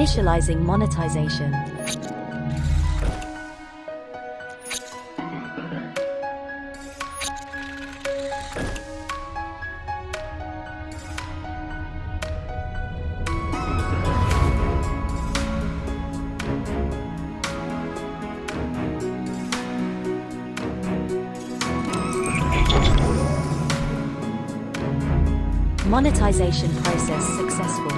Socializing monetization. Monetization process successful.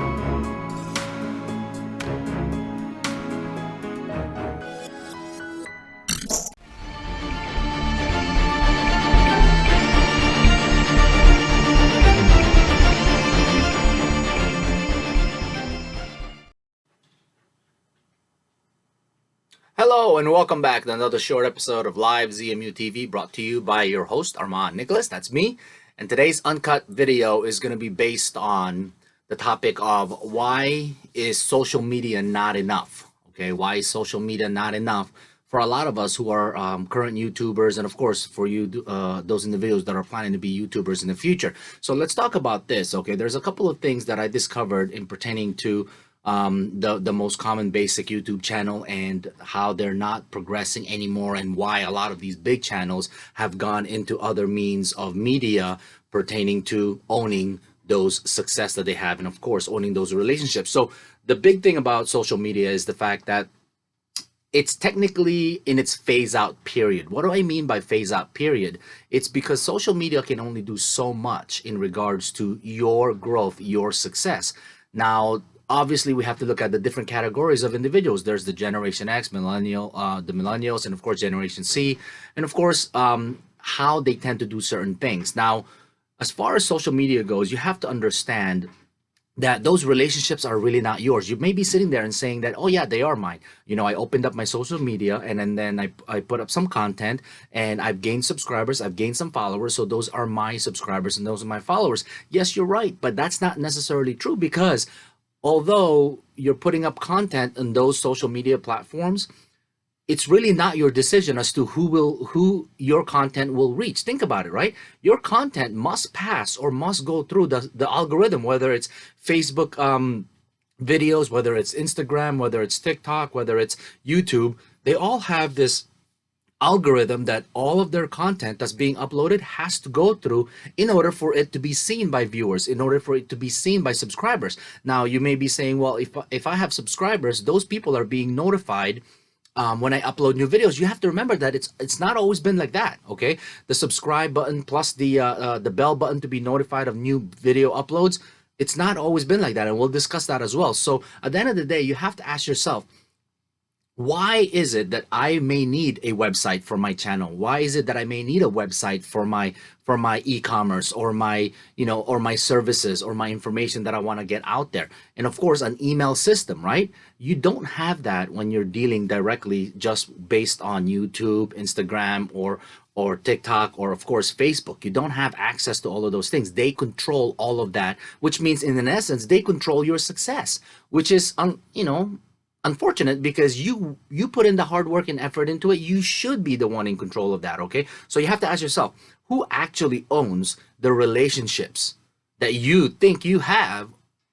Hello and welcome back to another short episode of Live ZMU TV, brought to you by your host Armand Nicholas. That's me. And today's uncut video is going to be based on the topic of why is social media not enough? Okay, why is social media not enough for a lot of us who are current YouTubers, and of course for you, those individuals that are planning to be YouTubers in the future. So let's talk about this. Okay, there's a couple of things that I discovered in pertaining to the most common basic YouTube channel and how they're not progressing anymore, and why a lot of these big channels have gone into other means of media pertaining to owning those success that they have, and of course owning those relationships. So the big thing about social media is the fact that it's technically in its phase out period. What do I mean by phase out period? It's because social media can only do so much in regards to your growth, your success. Now, obviously, we have to look at the different categories of individuals. There's the Generation X, the millennials, and of course, Generation C, and of course, how they tend to do certain things. Now, as far as social media goes, you have to understand that those relationships are really not yours. You may be sitting there and saying that, oh yeah, they are mine. You know, I opened up my social media and then I put up some content and I've gained subscribers, I've gained some followers. So those are my subscribers and those are my followers. Yes, you're right, but that's not necessarily true, because although you're putting up content on those social media platforms, it's really not your decision as to who your content will reach. Think about it, right? Your content must pass or must go through the algorithm, whether it's Facebook videos, whether it's Instagram, whether it's TikTok, whether it's YouTube. They all have this algorithm that all of their content that's being uploaded has to go through in order for it to be seen by viewers, in order for it to be seen by subscribers. Now, you may be saying, well, if I have subscribers, those people are being notified when I upload new videos. You have to remember that it's not always been like that. Okay, the subscribe button plus the bell button to be notified of new video uploads, it's not always been like that, and we'll discuss that as well. So at the end of the day, you have to ask yourself, why is it that I may need a website for my channel? Why is it that I may need a website for my e-commerce, or my or my services, or my information that I want to get out there? And of course, an email system, right? You don't have that when you're dealing directly just based on YouTube, Instagram, or TikTok, or of course Facebook. You don't have access to all of those things. They control all of that, which means in essence they control your success, which is unfortunate, because you put in the hard work and effort into it. You should be the one in control of that. Okay, so you have to ask yourself, who actually owns the relationships that you think you have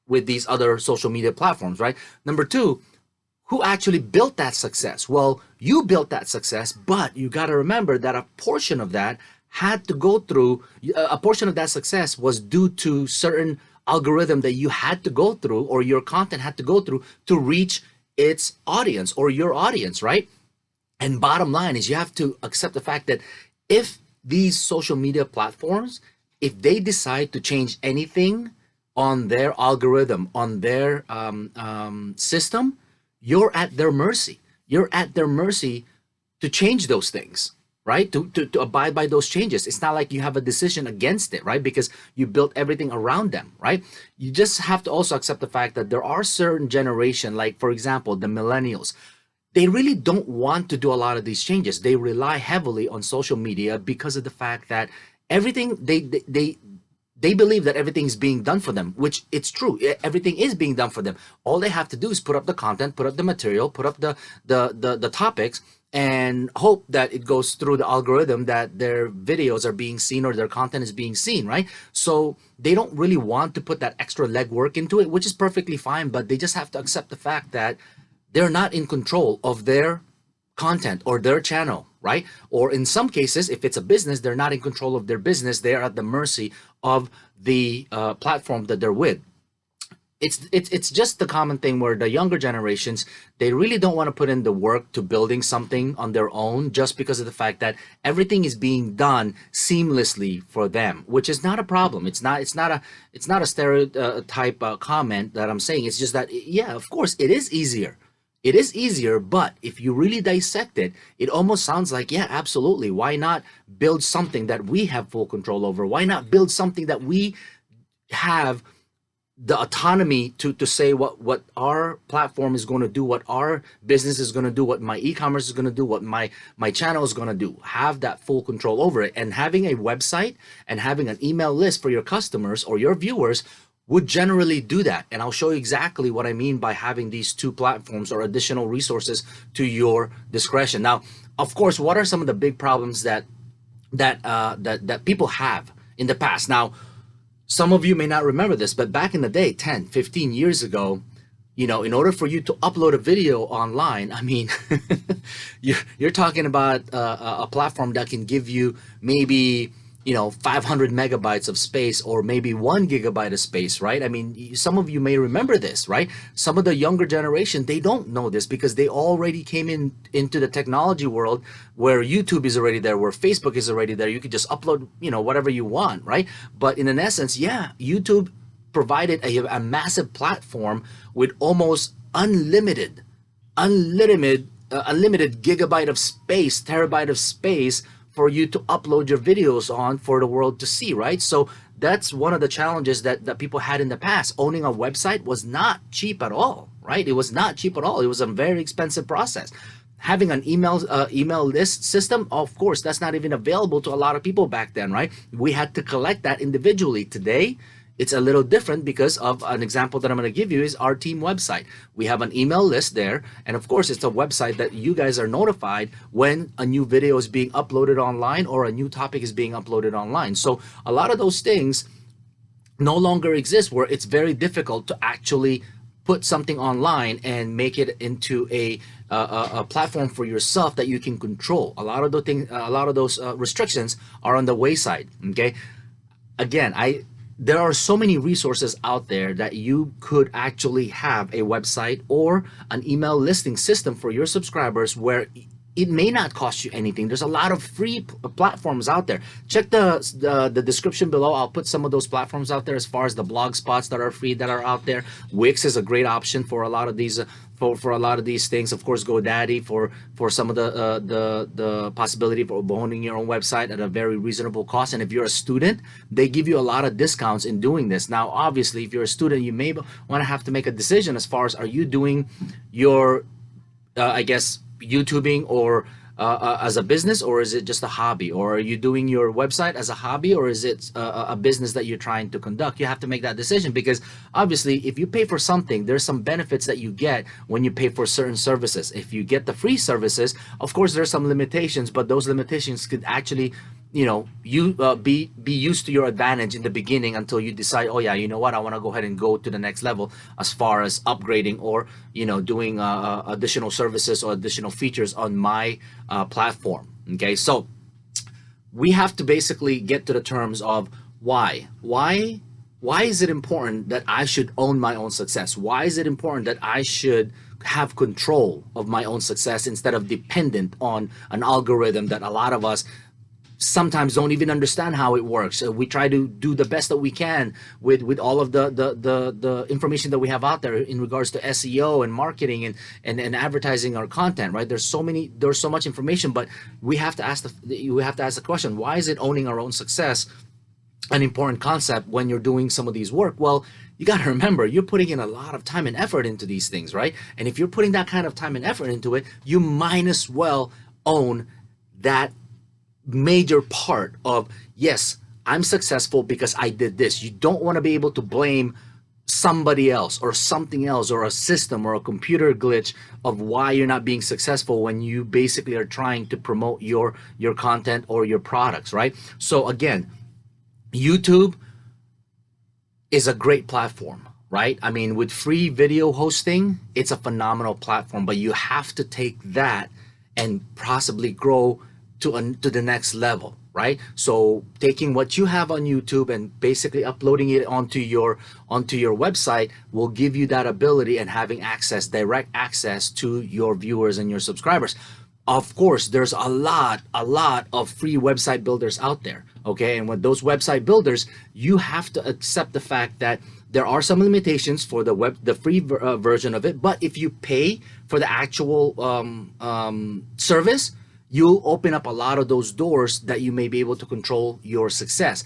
with these other social media platforms, right? Number two, who actually built that success? Well, you built that success, but you got to remember that a portion of that had to go through, a portion of that success was due to certain algorithm that you had to go through, or your content had to go through to reach its audience or your audience, right? And bottom line is, you have to accept the fact that if these social media platforms, if they decide to change anything on their algorithm, on their system, you're at their mercy. You're at their mercy to change those things, right? To abide by those changes. It's not like you have a decision against it, right? Because you built everything around them, right? You just have to also accept the fact that there are certain generation, like for example, the millennials. They really don't want to do a lot of these changes. They rely heavily on social media because of the fact that everything, they believe that everything is being done for them, which it's true. Everything is being done for them. All they have to do is put up the content, put up the material, put up the topics, and hope that it goes through the algorithm that their videos are being seen or their content is being seen, right? So they don't really want to put that extra legwork into it, which is perfectly fine, but they just have to accept the fact that they're not in control of their content or their channel, right? Or in some cases, if it's a business, they're not in control of their business. They're at the mercy of the platform that they're with. It's just the common thing where the younger generations, they really don't want to put in the work to building something on their own, just because of the fact that everything is being done seamlessly for them, which is not a problem. It's not a stereotype comment that I'm saying. It's just that, yeah, of course it is easier. It is easier, but if you really dissect it, it almost sounds like, yeah, absolutely, why not build something that we have full control over? Why not build something that we have the autonomy to say what our platform is going to do, what our business is going to do, what my e-commerce is going to do, what my channel is going to do? Have that full control over it. And having a website and having an email list for your customers or your viewers would generally do that. And I'll show you exactly what I mean by having these two platforms or additional resources to your discretion. Now, of course, what are some of the big problems that people have in the past? Now, some of you may not remember this, but back in the day, 10, 15 years ago, in order for you to upload a video online, I mean, you're talking about a platform that can give you maybe, 500 megabytes of space or maybe 1 gigabyte of space, right? I mean, some of you may remember this, right? Some of the younger generation, they don't know this because they already came into the technology world where YouTube is already there, where Facebook is already there. You could just upload, whatever you want, right? But in an essence, yeah, YouTube provided a massive platform with almost unlimited gigabyte of space, terabyte of space for you to upload your videos on for the world to see, right? So that's one of the challenges that people had in the past. Owning a website was not cheap at all, right? It was not cheap at all. It was a very expensive process. Having an email list system, of course, that's not even available to a lot of people back then, right? We had to collect that individually. Today, it's a little different because of an example that I'm going to give you is our team website. We have an email list there, and of course it's a website that you guys are notified when a new video is being uploaded online or a new topic is being uploaded online. So a lot of those things no longer exist, where it's very difficult to actually put something online and make it into a platform for yourself that you can control. A lot of those restrictions are on the wayside. Okay, again, there are so many resources out there that you could actually have a website or an email listing system for your subscribers where it may not cost you anything. There's a lot of free platforms out there. Check the description below. I'll put some of those platforms out there as far as the blog spots that are free that are out there. Wix is a great option for a lot of these for a lot of these things. Of course, GoDaddy for some of the possibility for owning your own website at a very reasonable cost. And if you're a student, they give you a lot of discounts in doing this. Now, obviously, if you're a student, you may want to have to make a decision as far as, are you doing your I guess YouTubing or as a business, or is it just a hobby? Or are you doing your website as a hobby, or is it a business that you're trying to conduct? You have to make that decision, because obviously if you pay for something, there's some benefits that you get when you pay for certain services. If you get the free services, of course there's some limitations, but those limitations could actually be used to your advantage in the beginning until you decide, oh yeah, you know what, I want to go ahead and go to the next level as far as upgrading or doing additional services or additional features on my platform. Okay, so we have to basically get to the terms of why is it important that I should own my own success? Why is it important that I should have control of my own success instead of dependent on an algorithm that a lot of us sometimes don't even understand how it works? We try to do the best that we can with all of the information that we have out there in regards to SEO and marketing and advertising our content, right? There's so much information, but we have to ask the question, why is it owning our own success an important concept when you're doing some of these work? Well, you got to remember, you're putting in a lot of time and effort into these things, right? And if you're putting that kind of time and effort into it, you might as well own that major part of, yes, I'm successful because I did this. You don't want to be able to blame somebody else or something else or a system or a computer glitch of why you're not being successful when you basically are trying to promote your content or your products, right? So again, YouTube is a great platform, right? I mean, with free video hosting, it's a phenomenal platform, but you have to take that and possibly grow to the next level, right? So taking what you have on YouTube and basically uploading it onto your website will give you that ability and having access, direct access to your viewers and your subscribers. Of course, there's a lot of free website builders out there, okay? And with those website builders, you have to accept the fact that there are some limitations for the free version of it, but if you pay for the actual service, you'll open up a lot of those doors that you may be able to control your success.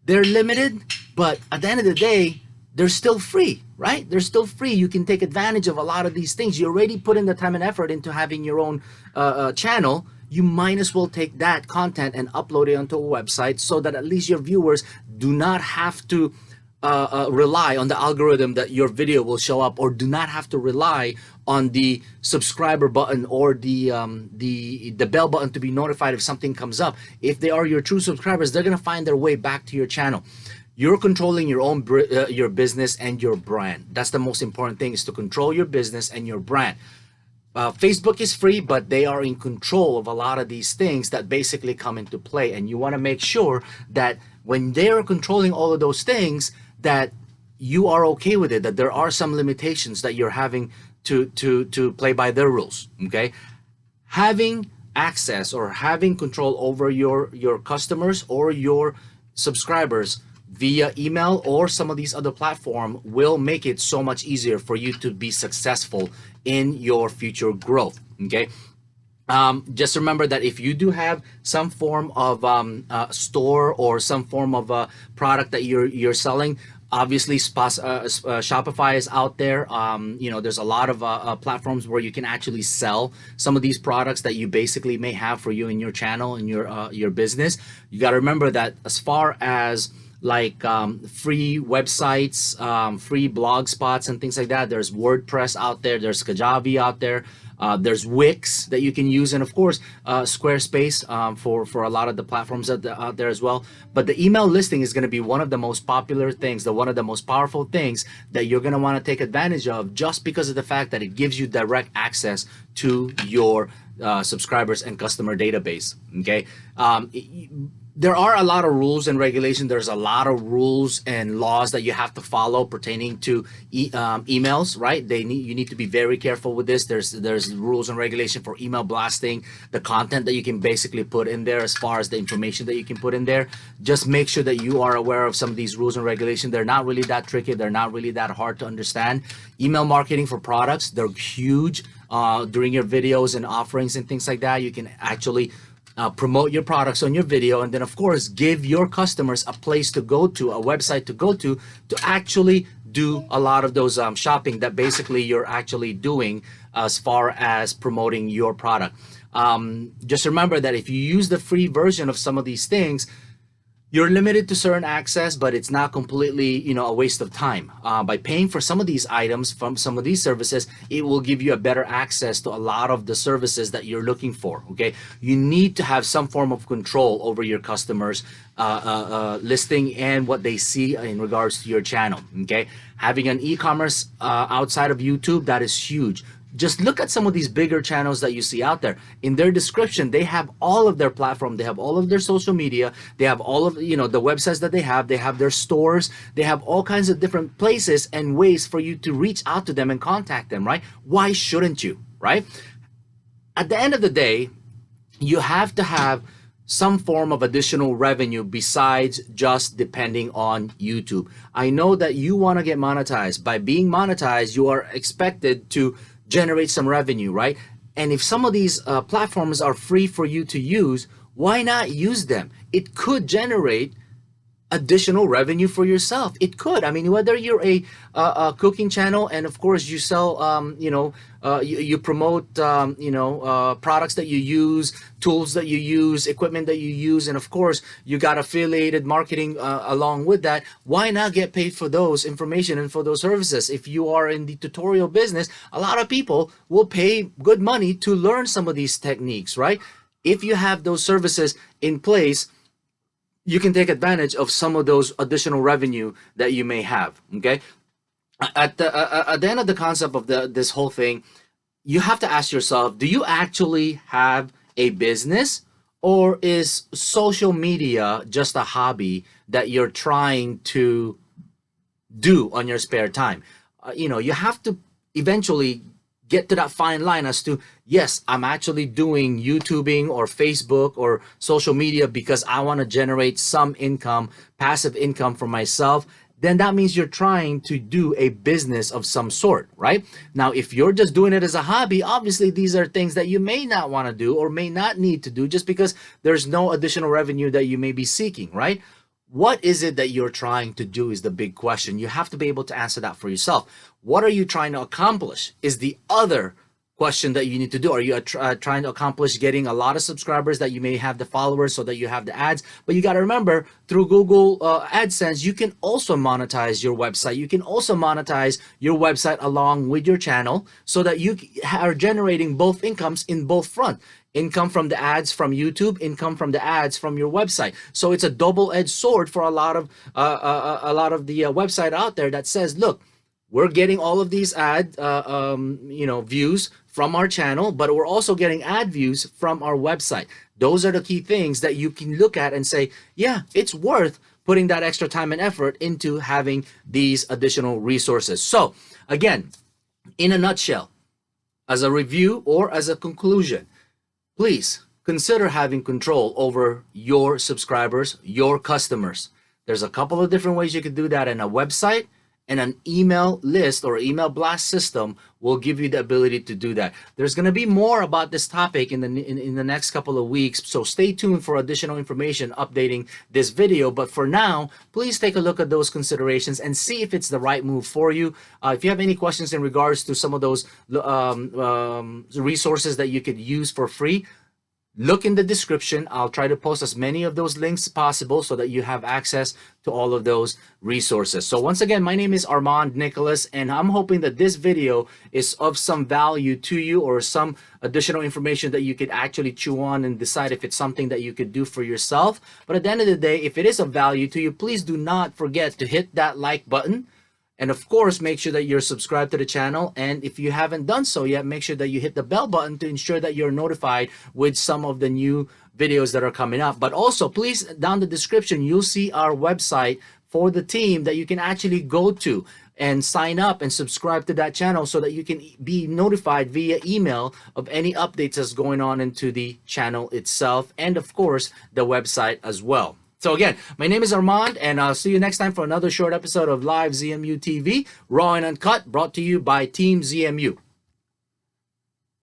They're limited, but at the end of the day, they're still free, right? They're still free. You can take advantage of a lot of these things. You already put in the time and effort into having your own channel. You might as well take that content and upload it onto a website so that at least your viewers do not have to rely on the algorithm that your video will show up, or do not have to rely on the subscriber button or the bell button to be notified if something comes up. If they are your true subscribers, they're gonna find their way back to your channel. You're controlling your own your business and your brand. That's the most important thing, is to control your business and your brand. Facebook is free, but they are in control of a lot of these things that basically come into play, and you want to make sure that when they're controlling all of those things, that you are okay with it, that there are some limitations that you're having to play by their rules, okay? Having access or having control over your customers or your subscribers via email or some of these other platforms will make it so much easier for you to be successful in your future growth, okay? Just remember that if you do have some form of store or some form of product that you're selling, obviously Shopify is out there. You know, there's a lot of platforms where you can actually sell some of these products that you basically may have for you in your channel and your business. You got to remember that as far as like free websites, free blog spots and things like that, there's WordPress out there, there's Kajabi out there, there's Wix that you can use, and of course Squarespace for a lot of the platforms out there as well. But the email listing is going to be one of the most popular things, one of the most powerful things that you're going to want to take advantage of, just because of the fact that it gives you direct access to your subscribers and customer database, okay? There are a lot of rules and regulations. There's a lot of rules and laws that you have to follow pertaining to emails, right? You need to be very careful with this. There's rules and regulation for email blasting, the content that you can basically put in there, as far as the information that you can put in there. Just make sure that you are aware of some of these rules and regulations. They're not really that tricky. They're not really that hard to understand. Email marketing for products, they're huge. During your videos and offerings and things like that, you can actually promote your products on your video, and then of course give your customers a place to go to, a website to go to actually do a lot of those shopping that basically you're actually doing as far as promoting your product. Just remember that if you use the free version of some of these things, you're limited to certain access, but it's not completely, you know, a waste of time. By paying for some of these items from some of these services, it will give you a better access to a lot of the services that you're looking for, okay? You need to have some form of control over your customers' listing and what they see in regards to your channel, okay? Having an e-commerce outside of YouTube, that is huge. Just look at some of these bigger channels that you see out there. In their description, they have all of their platform, they have all of their social media, they have all of, you know, the websites that they have their stores, they have all kinds of different places and ways for you to reach out to them and contact them, right? Why shouldn't you, right? At the end of the day, you have to have some form of additional revenue besides just depending on YouTube. I know that you want to get monetized. By being monetized, you are expected to generate some revenue, right? And if some of these platforms are free for you to use, why not use them? It could generate additional revenue for yourself. It could. I mean, whether you're a cooking channel and of course you sell, you promote, products that you use, tools that you use, equipment that you use, and of course you got affiliated marketing along with that. Why not get paid for those information and for those services? If you are in the tutorial business, a lot of people will pay good money to learn some of these techniques, right? If you have those services in place, you can take advantage of some of those additional revenue that you may have. Okay, at the end of the concept of this whole thing, you have to ask yourself, do you actually have a business, or is social media just a hobby that you're trying to do on your spare time? You have to eventually get to that fine line as to, yes, I'm actually doing YouTubing or Facebook or social media because I want to generate some income, passive income for myself. Then that means you're trying to do a business of some sort, right? Now, if you're just doing it as a hobby, obviously these are things that you may not want to do or may not need to do just because there's no additional revenue that you may be seeking, right? What is it that you're trying to do is the big question. You have to be able to answer that for yourself. What are you trying to accomplish is the other question that you need to do. Are you trying to accomplish getting a lot of subscribers that you may have the followers so that you have the ads? But you got to remember, through Google Adsense, you can also monetize your website. You can also monetize your website along with your channel so that you are generating both incomes in both front. Income from the ads from YouTube, income from the ads from your website. So it's a double-edged sword for a lot of the website out there that says, look, we're getting all of these ad views from our channel, but we're also getting ad views from our website. Those are the key things that you can look at and say, yeah, it's worth putting that extra time and effort into having these additional resources. So again, in a nutshell, as a review or as a conclusion, please consider having control over your subscribers, your customers. There's a couple of different ways you could do that, and a website and an email list or email blast system will give you the ability to do that. There's going to be more about this topic in the next couple of weeks, so stay tuned for additional information updating this video. But for now, please take a look at those considerations and see if it's the right move for you. If you have any questions in regards to some of those resources that you could use for free, look in the description. I'll try to post as many of those links possible so that you have access to all of those resources. So once again, my name is Armand Nicholas, and I'm hoping that this video is of some value to you or some additional information that you could actually chew on and decide if it's something that you could do for yourself. But at the end of the day, if it is of value to you, please do not forget to hit that like button. And of course, make sure that you're subscribed to the channel. And if you haven't done so yet, make sure that you hit the bell button to ensure that you're notified with some of the new videos that are coming up. But also, please, down the description, you'll see our website for the team that you can actually go to and sign up and subscribe to that channel so that you can be notified via email of any updates that's going on into the channel itself, and of course, the website as well. So again, my name is Armand, and I'll see you next time for another short episode of Live ZMU TV, raw and uncut, brought to you by Team ZMU.